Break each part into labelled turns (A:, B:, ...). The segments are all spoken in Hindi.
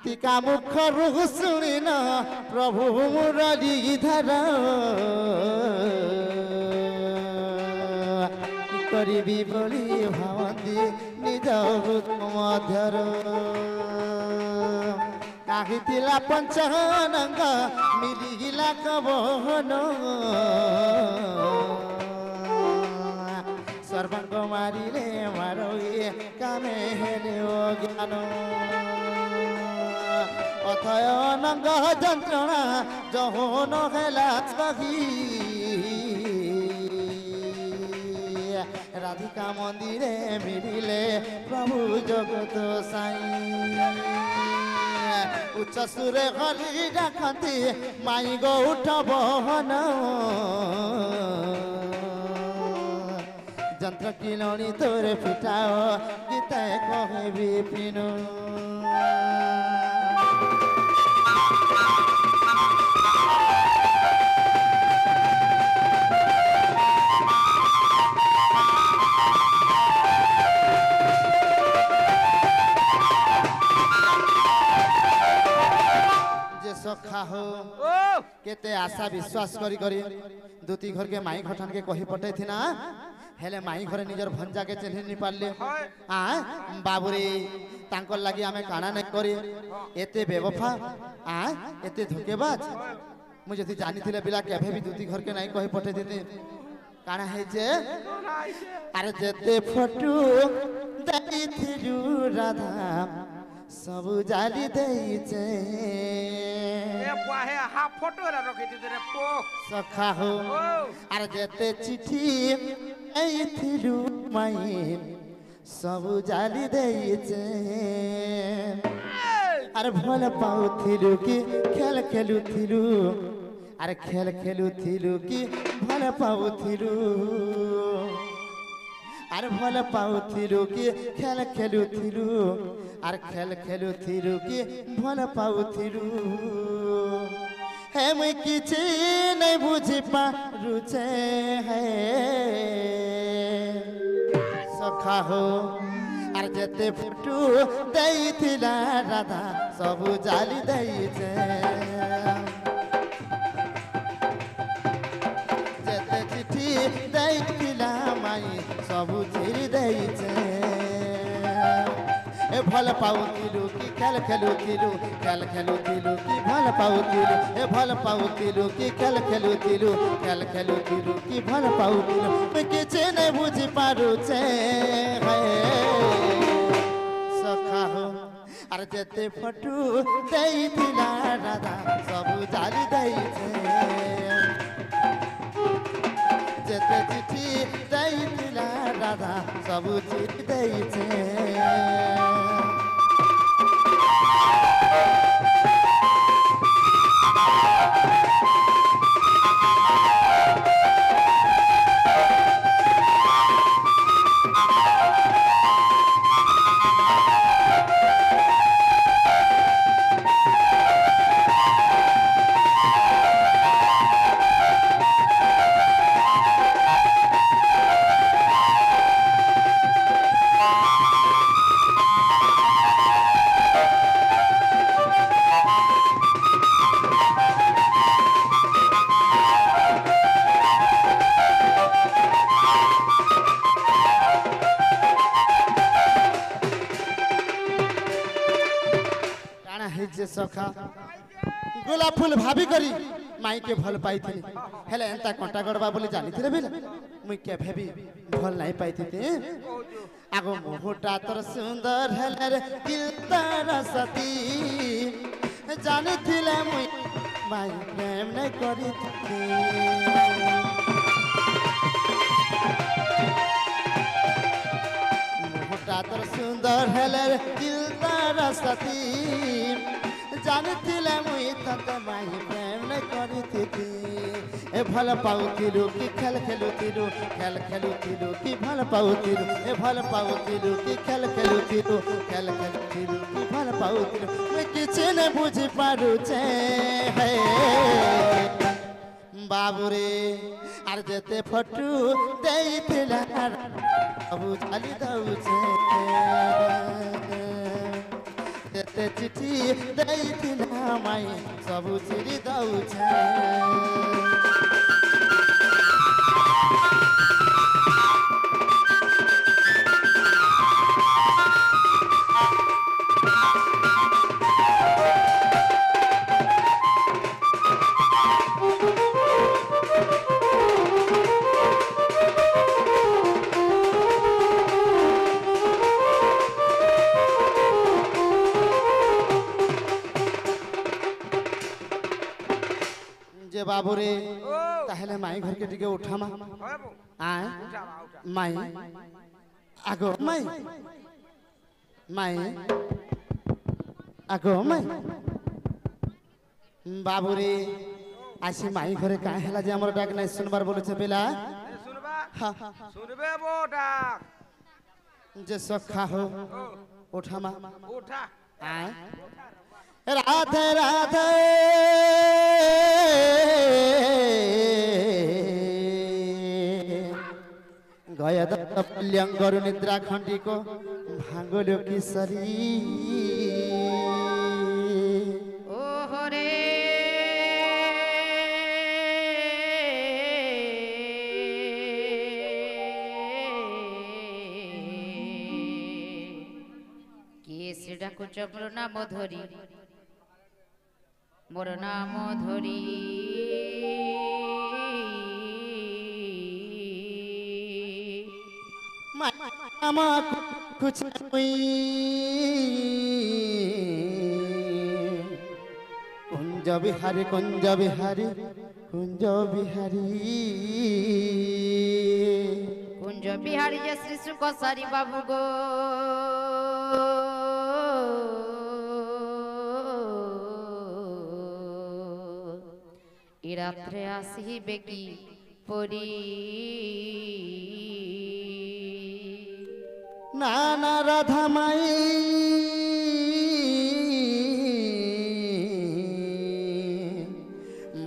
A: गीतिका मुखरु शुणिन प्रभु मुरलीधर करी बोली भावती निज मध्यर काहिला पंचानंग मिलिला कवन सर्वांग मारिले मारोए कामे हेले ज्ञान अथय नंग जंत्रणा जहोन हेला सही राधिका मंदिरे मिलिले प्रभु जगत साई उच्च सुरे हली डाकती माई गौठ बहन जंत्र किलणी तोरे फिटाओ गीत कहे विपिन सखा हो केते आशा विश्वास करी करी दुती घर के माई खठान के कही पठे थी ना हेले माई घरे निजर भंजा के चिन्ह नहीं पारले बाबुरे तांकर लगी आमे काना नहीं करी एते बेवफा एते धोखेबाज मुझे जदी जानी थिले बिला केभे भी दुती घर के नहीं कही पठे देते काना है जे अरे जेते फोटो देखि थिलु राधा सब जाली देइचे
B: ए पाहे हा फोटो रा रखि दे रे पो
A: सखा हो अरे जेते चिट्ठी आइथिलु माई सब जाली देइचे अरे भल पाउथिलु कि खेल खेलुथिलु अरे खेल खेलुथिलु कि भल पाउथिलु अरे भल पाउथिलु कि खेल खेलुथिलु अरे खेल खेलुथिलु कि भल पाउथिलु हे मुई किछि नहीं बुझी पारुचे है सखा हो अरे जेते फुटू देइथिला राधा सब जाली देइचे जेते चिट्ठी देइथिला माई सब चिरी देइचे ए भल पाउथिलु कि खेल खेलुथिलु खेल खेलुथिलु कि भल पाउथिलु ए भल पाउथिलु कि खेल खेलुथिलु खेल खेलुथिलु कि भल पाउथिलु मैं किछ नहीं बुझी पारुचे है सखा हो अरे जेते फटू देइथिला राधा सब जाली देइचे जेते चिट्ठी देइथिला राधा सब चिट्ठी देइचे सखा गोला फूल भाभी करी माई के भल पाई थी हेले एंता कंटा गड़बा बोली जानी थी बिल मुई केभे भी भल नहीं पाई थी आगो मोहटा तर सुंदर हेले रे दिल तर सती जानी थिले मुई माई प्रेम नहीं करी थी मोहटा तर सुंदर हेले रे दिल तर सती जानथिले मुई तत माई प्रेम न करिथिति ए भल पाउथिलु कि खेल खेलुथिलु खेल खेलुथिलु कि भल पाउथिलु ए भल पाउथिलु कि खेल खेलुथिलु खेल खेलुथिलु कि भल पाउथिलु मैं किछ न बुझी पारुचे हे बाबुरे आर जेते फटू देइथिला अब जाली दउचे जेते चिठी देइथिना माई सबु चिरी दउछे बाबू रे ताहले माई घर के टिके उठामा आए माई आगो माई माई आगो माई बाबू रे आसी माई घरे का हला जे हमर डाक नै सुनबार बोले छे बेला
B: सुनबा सुनबे बो डाक
A: जे सखा हो उठामा
B: उठा
A: आए राधे राधे गयदप्ल्यंगरु निद्रा खंडी को भांगलो किशोरी
C: ओ हरे केस डाकु चम्र नाम धरी मोर नाम धरी
A: मामा कुछ कुंज बिहारी कुंज बिहारी कुंज बिहारी
C: कुंज बिहारी जे श्री सुख सारी बाबू गो ई रात्रे आसिबे की परी
A: नाना राधा माई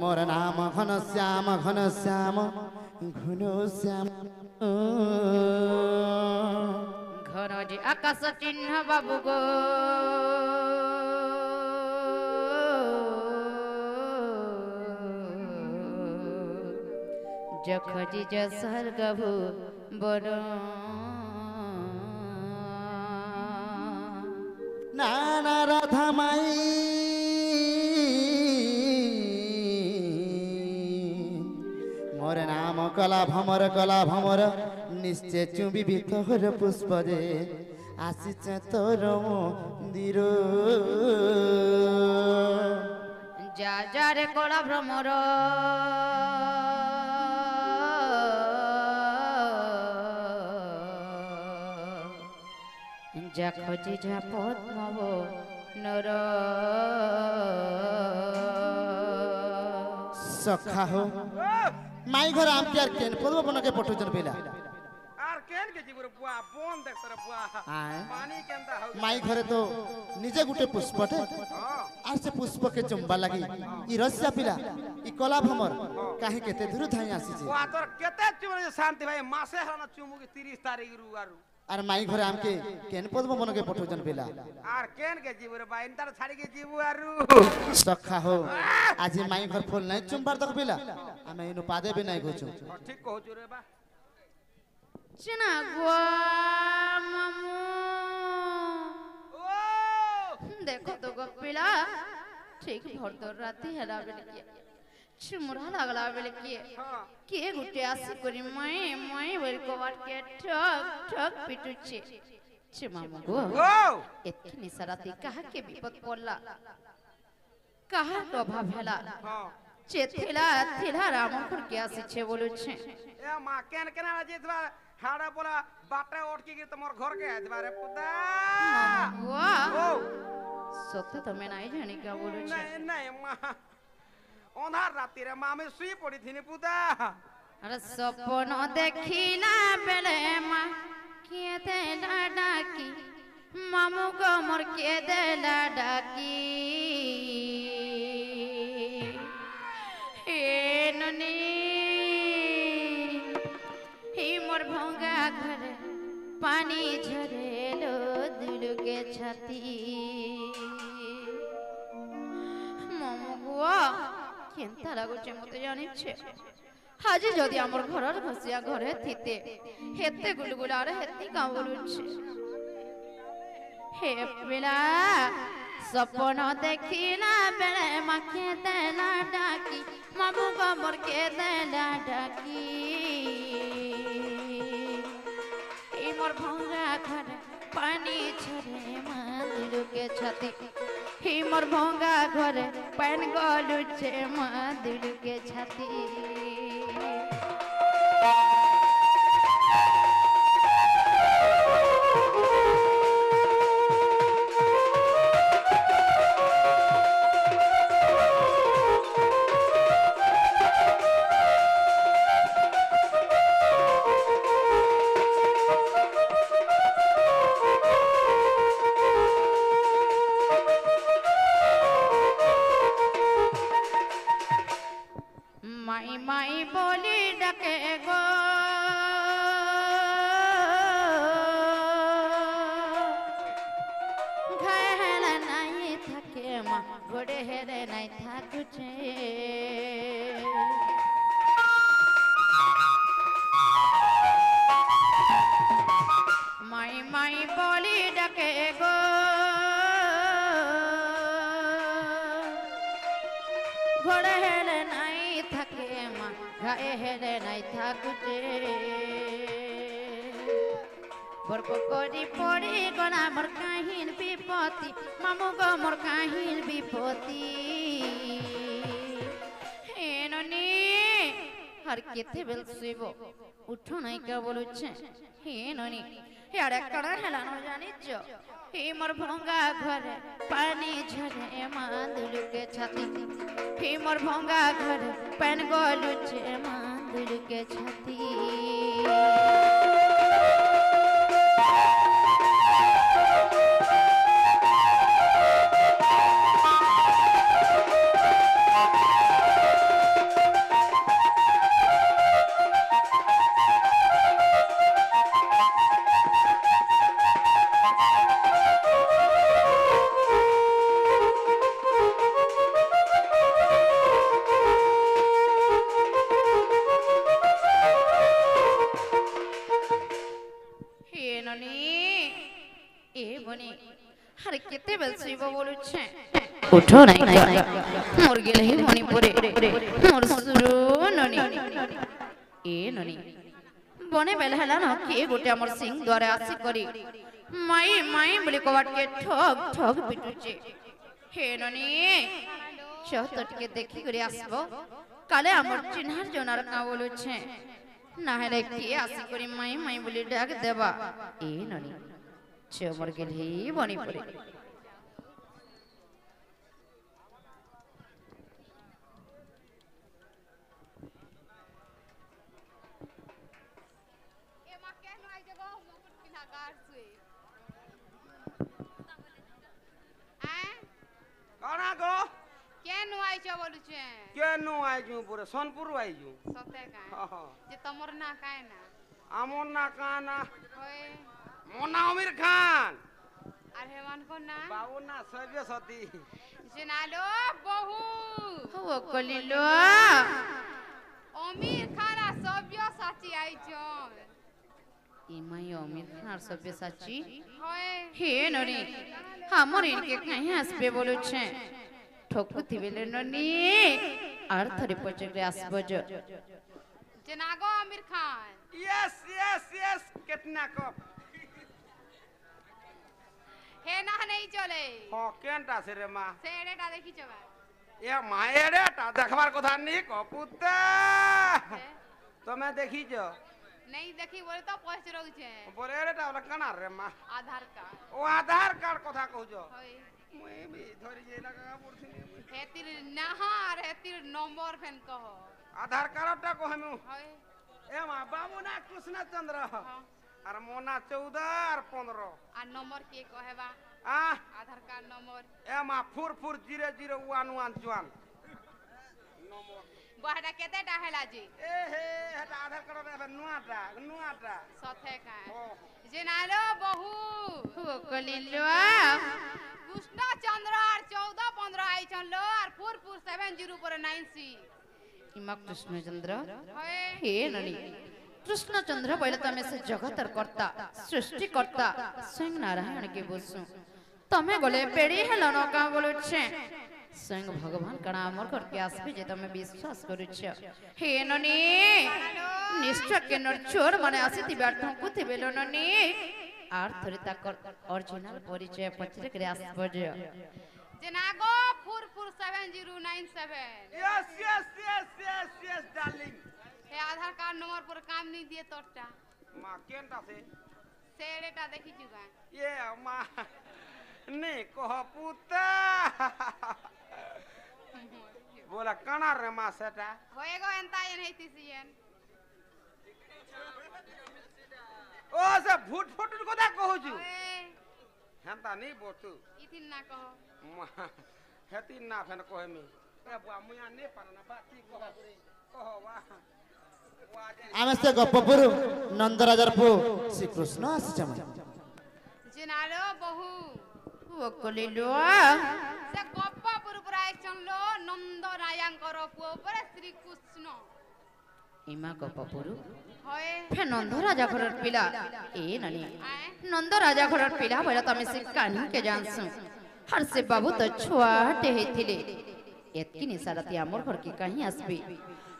A: मोर नाम घन श्याम घन श्याम घन श्याम
C: घर जे आकाश चिन्ह बाबू गो जखजी जसर गभु बड़
A: नाना राधा माई मोर नाम कला भमर निश्चय चुंबी तोहर पुष्प रे आसीचे तोर मंदिर
C: जा जा रे कला भ्रमर जा खोजी जा पद्मव नर
A: सखा हो माई घर आम के केन पदव बन के पठोजन पेला
B: आर केन के जीवर बुआ बोन देख तर बुआ पानी केंदा हो
A: माई घरे तो निजे गुटे पुष्पटे आर से पुष्प के चुंबा लगी ई रस्या पिला ई कला भमर काहे केते दूर धाई आसी छे
B: बुआ तोर केते चुम शांति भाई मासे हना चुमु की 30 तारीख रु आरु
A: आर माई घरे आम के केन पदव बन के पठोजन पेला
B: आर केन के जीवर बा इंतर छाड़ी के जीवु आरु
A: सखा हो आज माई घर फूल नहीं चुंबार तक पेला आमे इनु पादे भी नहीं गोचो
B: ठीक कहू छु रे बा
C: चना गुआ मामू
B: ओ
C: देखो तो गपिला ठीक भर तो राती हला बेले के चुमरा लागला बेले के गुटे आसी करी मैं वेल को वाट के ठक ठक पिटुचे चे मामू गो
B: ओ
C: एतनी सराती कहा के विपद पड़ला कहा तो अभाव हला
B: हां
C: चे थिला रामपुर के आसी छे बोलु छे
B: ए मा केन केना जेतबा हाड़ा बोला बाटे ओट के तमोर घर के हेतबा रे पुता
C: वाह
B: ओ
C: सत्य तो मैं नहीं जानी क्या बोलू छे
B: नहीं नहीं मा ओनार राती रे मा में सुई पड़ी थी ने पुता
C: अरे सपन देखिला बेले मा के देला डाकी मामू को मोर के देला डाकी हे ननी हे मोर भंगा घर पानी झरेलो दिल के छाती কেনতা লাগুছে মতে জানিছে আজি যদি আমার ঘরের ঘসিয়া ঘরে থিতে হেতে গুলগুলার হেতি কাবলুছে হে বেলা স্বপ্ন দেখি না বেড়ে মাকে দেলা ডাকি মাবু গোবরকে দেলা ডাকি এই মোর ভঙ্গা ঘরে পানি ছড়ে মাদুরকে ছাতি এই মোর ভঙ্গা ঘরে পান গলুছে মাদুরকে ছাতি মাই বলি ডাকে গো ঘরে নাই থাকে মা ঘরে হেরে নাই থাকুছে মাই বলি ডাকে গো ঘরে হেরে নাই থাকে মা ঘরে হেরে নাই থাকুছে বরক করি পড়ি গনা মোর কাহিন বিপত্তি মামু গো মোর কাহিন বিপত্তি হেননি আর কেতে বেল শুইব উঠো নাই কা বলুছে হেননি হেড়ে কড়া হেলানো জানিছ হে মোর ভঙ্গা ঘরে পানি ঝরে মাদুরকে ছাতি হে মোর ভঙ্গা ঘরে পান গলুছে মাদুরকে ছাতি উঠো নাই মোর গেলে মনি পরে মোর সুরু ননি এ ননি বনে বেলা হেলা না কে গোটে আমার সিং দ্বারে আসি করি মাই মাই বলি কবাটকে ঠক ঠক পিটুছে হে ননি চত টিকে দেখি করে আসবো কালে আমার চিনহার জনার কা বলুছে না হেলে কে আসি করি মাই মাই বলি ডাক দেবা এ ননি চ মোর গেলে বনি পরে
B: कणा गो
D: केनु आइछ बोलुछे
B: केनु आइजु पुरे सोनपुर आइजु
D: सते का जे तमर ना काए ना
B: আমর না কানা
D: होय
B: মোনা আমির খান
D: আর হেমান को ना
B: বাবু না সবে সতী
D: জেনালো বহু
C: ও কলিলো
D: অমির খানা সব্য সাচি আইছ
C: ইমাই অমির খান সবে সাচি
D: होय
C: হে ননি আমার ইনকে কাই আসবে বলুছে ঠকুতি বেলে ননি আর থরে পচরে আসবো জ
D: জেনাগো Aamir Khan
B: yes yes yes कितना कप
D: হে না नहीं চলে
B: হ কেনটা সে রে মা
D: সেড়েটা দেখি চবা
B: এ মায়েরেটা দেখবার কথা নি কপুতে তুমি দেখিছ
D: नहीं देखी बोले तो पहुंच रहुछे
B: বরেরেটা ওলা কানা রে মা
D: आधार कार्ड
B: ও আধার কার্ড কথা কହୁছ
D: होय
B: মুই বি ধরি যে লাগা পড়ছিনি
D: হেতির নাহার হেতির নম্বর ফেন কহ
B: আধার কার্ডটা কহমু
D: होय
B: এ মা বাবু না কৃষ্ণ চন্দ্র আর মোনা 14 আর 15
D: আর নম্বর কে কহেবা
B: আ
D: आधार कार्ड नंबर
B: এ মা 440011 নম্বর
D: বহাটা কেতে ডাহেলা জি
B: এ হে এটা আধার কার্ড রে নুয়াটা
D: সথে কা
B: ও
D: যে নালো বহু
C: ও কলিলো
D: কৃষ্ণ চন্দ্র আর 14 15 আইছন লো আর ফুরপুর সে 7096
C: इमा कृष्णचंद्र
D: होए
C: हे ननी कृष्णचंद्र पहले तमे से जगतर कर्ता सृष्टि कर्ता स्वयं नारायण के बोलसु तमे गले पेड़ी हेलो न का बोलु छे स्वयं भगवान कणा अमर करके आसबे जे तमे विश्वास करू छ हे ननी निश्चय के नर चोर माने आसीति बैठो कुति बेलो ननी आर थरिता कर ओरिजिनल परिचय पचरे करे आसबज
D: जनागो 447097
B: yes yes yes yes yes darling
D: हे आधार कार्ड नंबर पर काम नहीं दिए तोटा
B: मा केनटा से
D: सेड़ेटा देखी जुगा
B: ये मा ने कह पुता बोला कणा रे मा सेटा
D: होएगो एंता ये नहीं तीसियन
B: ओ से फुट फुट को दा कहू छु
D: ओए
B: हेंता नहीं बोतु
D: इथिन ना कहो
B: हेती ना फेन कहे मी ए बुआ मुया ने पारना बाकी कह वा
A: आमे से गप्पपुर नंदराजार पु श्री कृष्ण आसिचम
D: जनारो बहु
C: वो कोलिलो
D: से गप्पा पुरपुराय चनलो नंद रायांकर पुओ पर श्री कृष्ण
C: इमा गप्पपुर
D: होए
C: फे नंद राजा घरर पिला ए ननी
D: आए
C: नंद राजा घरर पिला बोला तमे से कानी के जानसु हर से बाबू तो छुआटे हेथिले एतकी निसारती आमर घर की कहीं आसबी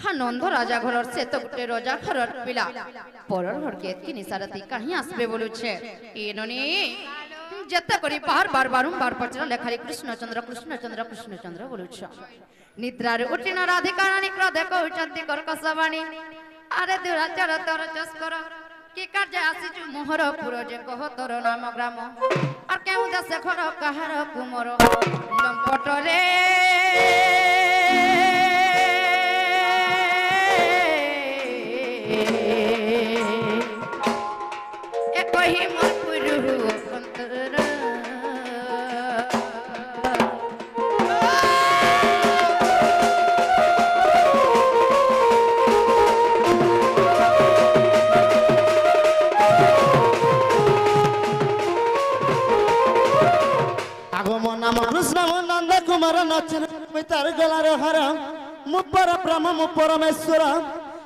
C: हा नंद राजा घरर से तो गुटे राजा घरर पिला परर घर के एतकी निसारती कहीं आसबे बोलु छे ए ननी जत्ता करी बार बार बारंबार पचरा लेखारी कृष्णचंद्र कृष्णचंद्र कृष्णचंद्र बोलु छ निद्रार उठिन राधिका रानी क्रोध कहउचंती कर कसबाणी अरे दुराचार तोर चस्कर के कार्य आसी मोहर पुर जे कह तोर नाम ग्राम और केहू दस घर कहार कुमर लंपट रे ए कही मोर पुरु अंतर
A: नाम कृष्ण नंद कुमार नचन तार गलार हर मुपर ब्रह्म मु परमेश्वर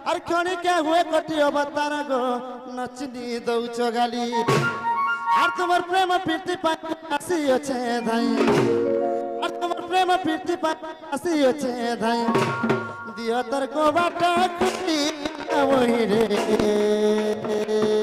A: और क्षणिका हुए कटी अवतार गो नचनी दौच गाली और तुम्हार प्रेम प्रीति आसी अच्छे धाई और तुम्हार प्रेम प्रीति आसी अच्छे धाई दियो तर को बाटा कुटी वही रे